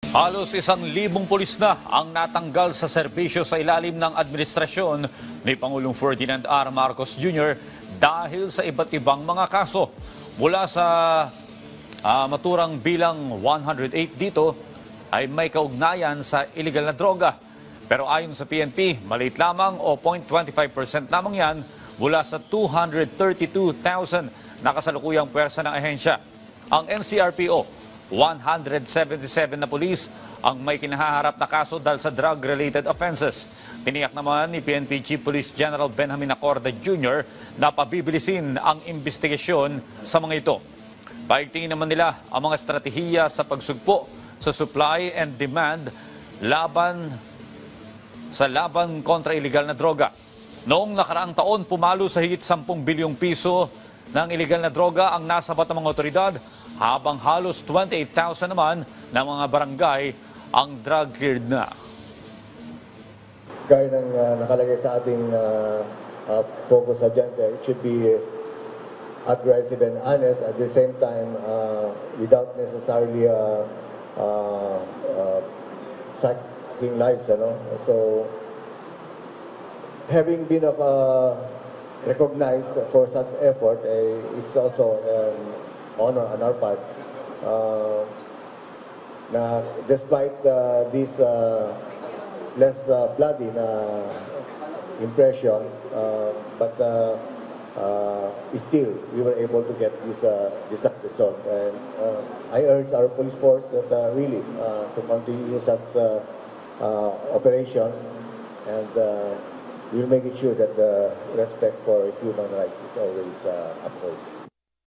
Halos 1,000 pulis na ang natanggal sa serbisyo sa ilalim ng administrasyon ni Pangulong Ferdinand R. Marcos Jr. dahil sa iba't ibang mga kaso. Mula sa maturang bilang 108 dito ay may kaugnayan sa illegal na droga. Pero ayon sa PNP, maliit lamang o 0.25% lamang yan mula sa 232,000 na kasalukuyang pwersa ng ahensya. Ang NCRPO, 177 na pulis ang may kinahaharap na kaso dahil sa drug-related offenses. Tiniyak naman ni PNP Chief Police General Benjamin Acorda Jr. na pabibilisin ang investigasyon sa mga ito. Paigtingin naman nila ang mga estratehiya sa pagsugpo sa supply and demand laban kontra illegal na droga. Noong nakaraang taon, pumalo sa higit 10 bilyong piso ng illegal na droga ang nasabat ng mga otoridad, habang halos 28,000 naman ng mga barangay ang drug cleared na. Gaya ng nakalagay sa ating focus agenda, it should be aggressive and honest at the same time without necessarily sacrificing lives. So, having been recognized for such effort, it's also honor on our part na despite this less bloody na impression, but still we were able to get this result. And I urge our police force that really to continue such operations, and we'll make it sure that the respect for human rights is always upheld.